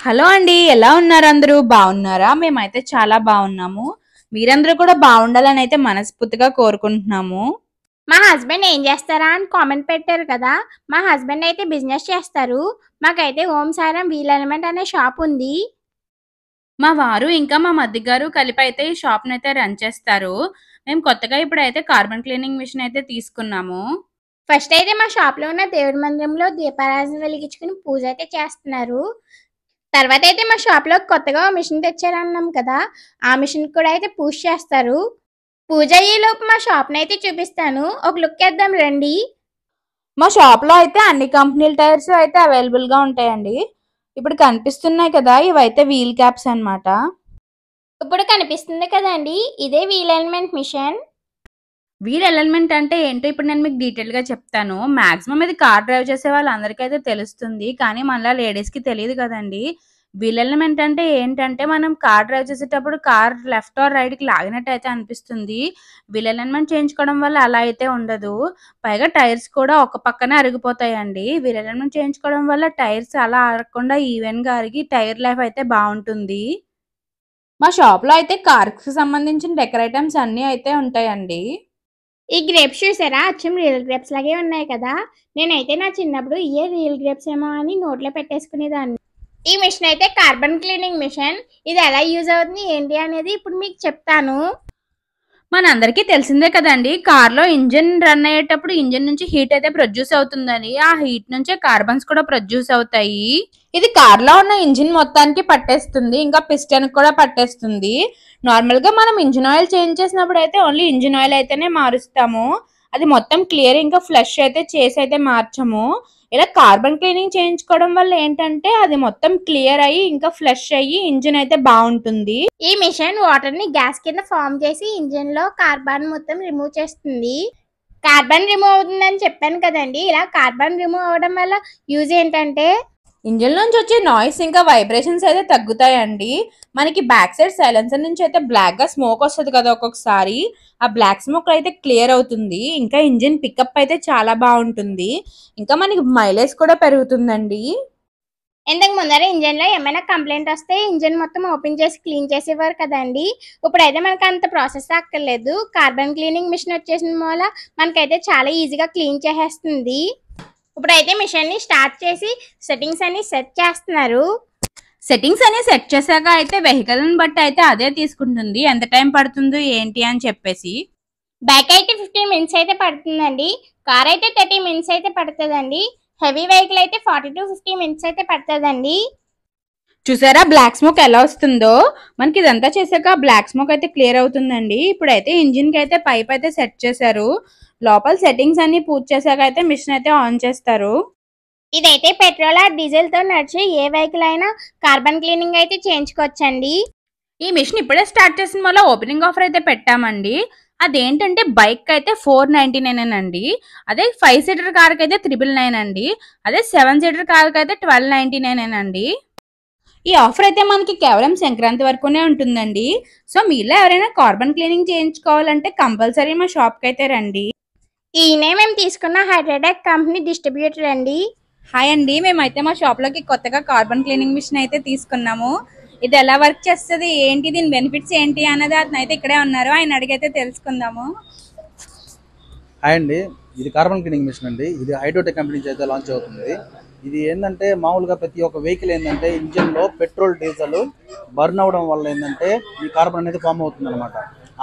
Hello అండి, ఎలా ఉన్నారు? అందరూ బాగున్నారా? మేమైతే చాలా బాగున్నాము. మీరందరూ కూడా బాగుండాలని అయితే మనస్ఫూర్తిగా కోరుకుంటున్నాము. మా హస్బెండ్ ఏం చేస్తారా అని కామెంట్ పెట్టారు కదా. మా హస్బెండ్ అయితే బిజినెస్ చేస్తారు. మాకైతే ఓం సాయిరాం వీల్ ఎలిమెంట్ అనే షాప్ ఉంది. మా వారు ఇంకా మా మధ్య గారు కలిపి అయితే ఈ షాప్ అయితే రన్ చేస్తారు. మేము కొత్తగా ఇప్పుడైతే కార్బన్ క్లీనింగ్ మిషన్ అయితే తీసుకున్నాము. ఫస్ట్ అయితే మా షాప్ లో ఉన్న దేవుడి మందిరంలో దీపారాధన వెలిగించుకుని పూజ అయితే చేస్తున్నారు. తర్వాత అయితే మా షాప్ లో కొత్తగా మిషన్ తెచ్చారన్నాం కదా, ఆ మిషన్ కూడా అయితే పూజ చేస్తారు. పూజ అయ్యే లోపు మా షాప్ ని అయితే చూపిస్తాను, ఒక లుక్ వేద్దాం రండి. మా షాప్ లో అయితే అన్ని కంపెనీల టైర్స్ అయితే అవైలబుల్ గా ఉంటాయండి. ఇప్పుడు కనిపిస్తున్నాయి కదా, ఇవైతే వీల్ క్యాప్స్ అన్నమాట. ఇప్పుడు కనిపిస్తుంది కదండి, ఇదే wheel element machine. Wheel element అంటే ఏంటో ఇప్పుడు నేను మీకు డీటెయిల్ గా చెప్తాను. మాక్సిమం ఇది కార్ డ్రైవ్ చేసే వాళ్ళందరికైతే తెలుస్తుంది, కానీ మనలా లేడీస్ కి తెలియదు కదండి. వీల్ ఎలిమెంట్ అంటే ఏంటంటే, మనం కార్ డ్రైవ్ చేసేటప్పుడు కార్ లెఫ్ట్ ఆర్ రైట్ కి లాగినట్టు అయితే అనిపిస్తుంది. వీల్ ఎలిమెంట్ చేయించుకోవడం వల్ల అలా అయితే ఉండదు. పైగా టైర్స్ కూడా ఒక పక్కనే అరిగిపోతాయండి. వీల్ ఎలిమెంట్ చేయించుకోవడం వల్ల టైర్స్ అలా అరగకుండా ఈవెన్ గా అరిగి టైర్ లైఫ్ అయితే బాగుంటుంది. మా షాప్ లో అయితే కార్ కి సంబంధించిన డెకర్ ఐటమ్స్ అన్ని అయితే ఉంటాయండి. ఈ గ్రేప్స్ చూసారా, అచ్చం రియల్ గ్రేప్స్ లాగే ఉన్నాయి కదా. నేనైతే నా చిన్నప్పుడు ఇయే రియల్ గ్రేప్స్ ఏమో అని నోట్లో పెట్టేసుకునేదాన్ని. ఈ మిషన్ అయితే కార్బన్ క్లీనింగ్ మిషన్. ఇది ఎలా యూజ్ అవుతుంది ఏంటి అనేది ఇప్పుడు మీకు చెప్తాను. మనందరికీ తెలిసిందే కదండి, కార్లో ఇంజిన్ రన్ అయ్యేటప్పుడు ఇంజిన్ నుంచి హీట్ అయితే ప్రొడ్యూస్ అవుతుందని. ఆ హీట్ నుంచే కార్బన్స్ కూడా ప్రొడ్యూస్ అవుతాయి. ఇది కార్లో ఉన్న ఇంజిన్ మొత్తానికి పట్టేస్తుంది, ఇంకా పిస్టన్ కూడా పట్టేస్తుంది. నార్మల్ గా మనం ఇంజిన్ ఆయిల్ చేంజ్ చేసినప్పుడు అయితే ఓన్లీ ఇంజిన్ ఆయిల్ అయితేనే మారుస్తాము. అది మొత్తం క్లియర్ ఇంకా ఫ్లష్ అయితే చేసి అయితే మార్చము. ఇలా కార్బన్ క్లీనింగ్ చేయించుకోవడం వల్ల ఏంటంటే అది మొత్తం క్లియర్ అయ్యి ఇంకా ఫ్లష్ అయ్యి ఇంజిన్ అయితే బాగుంటుంది. ఈ మిషన్ వాటర్ ని గ్యాస్ కింద ఫామ్ చేసి ఇంజిన్ లో కార్బన్ మొత్తం రిమూవ్ చేస్తుంది. కార్బన్ రిమూవ్ అవుతుందని చెప్పాను కదండి. ఇలా కార్బన్ రిమూవ్ అవడం వల్ల యూజ్ ఏంటంటే, ఇంజిన్ నుంచి వచ్చే నాయిస్ ఇంకా వైబ్రేషన్స్ అయితే తగ్గుతాయండి. మనకి బ్యాక్ సైడ్ సైలెన్సర్ నుంచి అయితే బ్లాక్ గా స్మోక్ వస్తుంది కదా ఒక్కొక్కసారి, ఆ బ్లాక్ స్మోక్ అయితే క్లియర్ అవుతుంది. ఇంకా ఇంజిన్ పికప్ అయితే చాలా బాగుంటుంది. ఇంకా మనకి మైలేజ్ కూడా పెరుగుతుందండి. ఇంతకు ముందర ఇంజిన్ లో ఏమైనా కంప్లైంట్ వస్తే ఇంజిన్ మొత్తం ఓపెన్ చేసి క్లీన్ చేసేవారు కదండి. ఇప్పుడైతే మనకు అంత ప్రాసెస్ అక్కర్లేదు. కార్బన్ క్లీనింగ్ మిషన్ వచ్చేసిన వల్ల మనకైతే చాలా ఈజీగా క్లీన్ చేసేస్తుంది. ఇప్పుడైతే మిషన్ ని స్టార్ట్ చేసి సెట్టింగ్స్ అన్ని సెట్ చేస్తున్నారు. సెట్టింగ్స్ అన్ని సెట్ చేశాక అయితే వెహికల్ ని బట్టి అయితే అదే తీసుకుంటుంది ఎంత టైం పడుతుందో ఏంటి అని చెప్పేసి. బ్యాక్ అయితే 15 మినిట్స్ అయితే పడుతుందండి. కార్ అయితే 30 మినిట్స్ అయితే పడుతుందండి. హెవీ వెహికల్ అయితే 40 to 50 మినిట్స్ అయితే పడుతుందండి. చూసారా బ్లాక్ స్మోక్ ఎలా వస్తుందో? మనకి ఇదంతా చేశాక బ్లాక్ స్మోక్ అయితే క్లియర్ అవుతుందండి. ఇప్పుడైతే ఇంజిన్ కి అయితే పైప్ అయితే సెట్ చేశారు. లోపల సెట్టింగ్స్ అన్ని పూర్తి చేశాక అయితే మిషన్ అయితే ఆన్ చేస్తారు. ఇదైతే పెట్రోల్ ఆర్ డీజిల్ తో నడిచే ఏ వెహికల్ అయినా కార్బన్ క్లీనింగ్ అయితే చేయించుకోవచ్చండి. ఈ మిషన్ ఇప్పుడే స్టార్ట్ చేసిన వల్ల ఓపెనింగ్ ఆఫర్ అయితే పెట్టామండి. అదేంటంటే బైక్ అయితే 499 అండి, అదే 5 సీటర్ కార్ కి అయితే 999 అండి, అదే 7 సీటర్ కార్ కి అయితే 1299 అండి. ఈ ఆఫర్ అయితే మనకి కేవలం సంక్రాంతి వరకునే ఉంటుందండి. సో మీలో ఎవరైనా కార్బన్ క్లీనింగ్ చేయించుకోవాలంటే కంపల్సరీ మా షాప్ కి అయితే రండి. ఈయనే మేము తీసుకున్న హైడ్రాటెక్ కంపెనీ డిస్ట్రిబ్యూటర్ అండి. హాయ్ అండి, మేమైతే మా షాప్ లోకి కొత్తగా కార్బన్ క్లీనింగ్ మిషన్ అయితే తీసుకున్నాము. ఇది ఎలా వర్క్ చేస్తుంది ఏంటి, దీని బెనిఫిట్స్ ఏంటి అన్నది అతను అయితే ఇక్కడే ఉన్నారు, ఆయన అడిగైతే తెలుసుకుందాము. హాయ్ అండి, ఇది కార్బన్ క్లీనింగ్ మిషన్ అండి. ఇది హైడ్రోటెక్ కంపెనీ నుంచి అయితే లాంచ్ అవుతుంది. ఇది ఏంటంటే మామూలుగా ప్రతి ఒక్క వెహికల్ ఏంటంటే ఇంజిన్లో పెట్రోల్ డీజిల్ బర్న్ అవ్వడం వల్ల ఏంటంటే ఈ కార్బన్ అనేది ఫామ్ అవుతుంది అనమాట.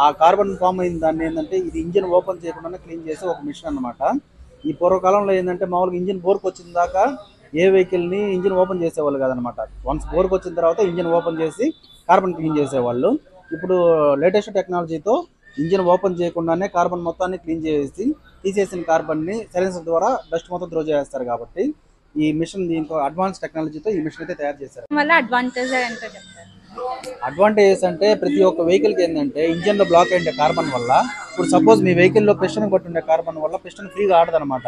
ఆ కార్బన్ ఫామ్ అయిన దాన్ని ఏంటంటే ఇది ఇంజిన్ ఓపెన్ చేయకుండా క్లీన్ చేసే ఒక మిషన్ అనమాట. ఈ పూర్వకాలంలో ఏంటంటే మామూలుగా ఇంజిన్ బోర్కి వచ్చిన దాకా ఏ వెహికల్ని ఇంజిన్ ఓపెన్ చేసేవాళ్ళు కాదనమాట. వన్స్ బోర్కి వచ్చిన తర్వాత ఇంజిన్ ఓపెన్ చేసి కార్బన్ క్లీన్ చేసేవాళ్ళు. ఇప్పుడు లేటెస్ట్ టెక్నాలజీతో ఇంజిన్ ఓపెన్ చేయకుండానే కార్బన్ మొత్తాన్ని క్లీన్ చేసి తీసేసిన కార్బన్ని సైలెన్సర్ ద్వారా డస్ట్ మొత్తం త్రో చేస్తారు. కాబట్టి ఈ మిషన్ దీంట్లో అడ్వాన్స్ టెక్నాలజీతో ఈ మిషన్ అయితే తయారు చేశారు. వల్ల అడ్వాంటేజ్ ఏంటో చెప్తారు. అడ్వాంటేజెస్ అంటే ప్రతి ఒక్క వెహికల్కి ఏంటంటే ఇంజిన్లో బ్లాక్ అయ్యే కార్బన్ వల్ల, ఇప్పుడు సపోజ్ మీ వెహికల్లో పిస్టన్ బట్టి ఉండే కార్బన్ వల్ల పిస్టన్ ఫ్రీగా ఆడదనమాట.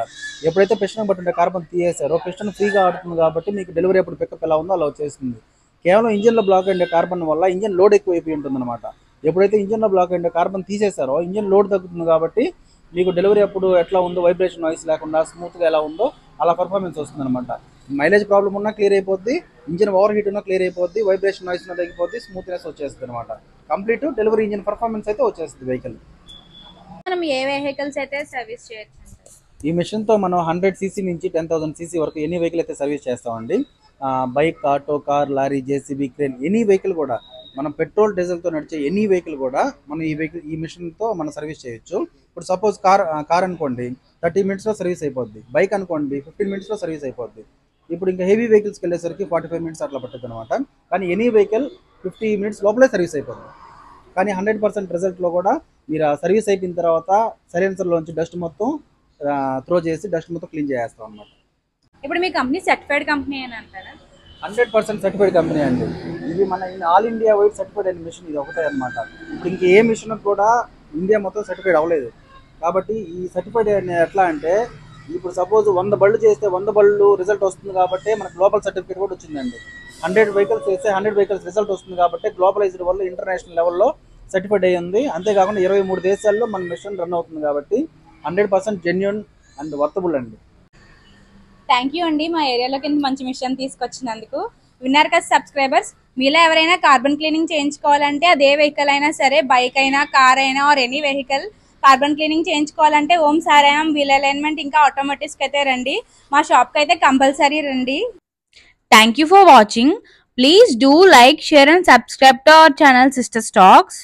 ఎప్పుడైతే పిస్టన్ బట్టి ఉండే కార్బన్ తీసేసారో పిస్టన్ ఫ్రీగా ఆడుతుంది. కాబట్టి మీకు డెలివరీ అప్పుడు పికప్ ఎలా ఉందో అలా వచ్చేస్తుంది. కేవలం ఇంజిన్లో బ్లాక్ అయ్యే కార్బన్ వల్ల ఇంజిన్ లోడ్ ఎక్కువైపోయి ఉంటుంది అనమాట. ఎప్పుడైతే ఇంజిన్లో బ్లాక్ అయ్యే కార్బన్ తీసేసారో ఇంజిన్ లోడ్ తగ్గుతుంది. కాబట్టి మీకు డెలివరీ అప్పుడు ఎట్లా ఉందో వైబ్రేషన్ నాయిస్ లేకుండా స్మూత్గా ఎలా ఉందో అలా పర్ఫార్మెన్స్ వస్తుంది అనమాట. మైలేజ్ ప్రాబ్లం ఉన్నా క్లియర్ అయిపోద్ది, ఇంజిన్ ఓవర్ హీట్ ఉన్నా క్లియర్ అయిపోద్ది, వైబ్రేషన్ నాయిస్ ఉన్నా తగ్గిపోద్ది, స్మూత్నెస్ వచ్చేస్తుంది అనమాట. కంప్లీట్ డెలివరీ ఇంజిన్ పర్ఫార్మెన్స్ అయితే వచ్చేస్తుంది వెహికల్. మనం ఏ వెహికల్స్ అయితే సర్వీస్ చేయొచ్చు? ఈ మిషన్తో మనం 100 cc నుంచి 10,000 cc వరకు ఎనీ వెహికల్ అయితే సర్వీస్ చేస్తామండి. Bike, auto, car, lorry, JCB, crane, any vehicle కూడా మనం పెట్రోల్ డీజిల్తో నడిచే ఎనీ వెహికల్ కూడా మనం ఈ మిషన్తో మనం సర్వీస్ చేయొచ్చు. ఇప్పుడు సపోజ్ కార్ అనుకోండి 30 minutesలో సర్వీస్ అయిపోద్ది, బైక్ అనుకోండి 15 minutesలో సర్వీస్ అయిపోద్ది. ఇప్పుడు ఇంకా హెవీ వెహికల్స్కి వెళ్ళేసరికి 45 minutes అట్లా పట్టుద్ది అనమాట. కానీ ఎనీ వెహికల్ 50 minutes లోపలే సర్వీస్ అయిపోతుంది. కానీ 100% రిజల్ట్లో కూడా మీరు ఆ సర్వీస్ అయిపోయిన తర్వాత సైలెన్సర్లోంచి డస్ట్ మొత్తం త్రో చేసి డస్ట్ మొత్తం క్లీన్ చేస్తాం అనమాట. ఇప్పుడు మీ కంపెనీ సర్టిఫైడ్ కంపెనీ అని అంటారా? 100% సర్టిఫైడ్ కంపెనీ అండి. ఇది మన ఆల్ ఇండియా వైడ్ సర్టిఫైడ్ అయిన మిషన్ ఇది ఒకటే అనమాట. ఇప్పుడు ఇంక ఏ మిషన్ కూడా ఇండియా మొత్తం సర్టిఫైడ్ అవ్వలేదు. కాబట్టి ఈ సర్టిఫైడ్ ఎట్లా అంటే ఇప్పుడు సపోజ్ 100 బళ్ళు చేస్తే 100 బళ్ళు రిజల్ట్ వస్తుంది కాబట్టి మనకు గ్లోబల్ సర్టిఫికేట్ కూడా వచ్చిందండి. 100 వెహికల్స్ చేస్తే 100 వెహికల్స్ రిజల్ట్ వస్తుంది కాబట్టి గ్లోబలైజ్డ్ వల్ల ఇంటర్నేషనల్ లెవెల్లో సర్టిఫైడ్ అయ్యింది. అంతేకాకుండా 23 దేశాల్లో మన మిషన్ రన్ అవుతుంది కాబట్టి 100% జెన్యూన్ అండ్ వర్తబుల్ అండి. థ్యాంక్ యూ అండి, మా ఏరియాలోకి ఇంత మంచి మిషన్ తీసుకొచ్చినందుకు. విన్నారు కదా సబ్స్క్రైబర్స్, మీలో ఎవరైనా కార్బన్ క్లీనింగ్ చేయించుకోవాలంటే అదే వెహికల్ అయినా సరే, బైక్ అయినా, కార్ అయినా or any vehicle carbon cleaning చేయించుకోవాలంటే ఓం సారాయం వీల్ అలైన్మెంట్ ఇంకా ఆటోమేటిక్స్కి అయితే రండి. మా షాప్కి అయితే కంపల్సరీ రండి. Thank you for watching. Please do like, share and subscribe to our channel Sister stocks.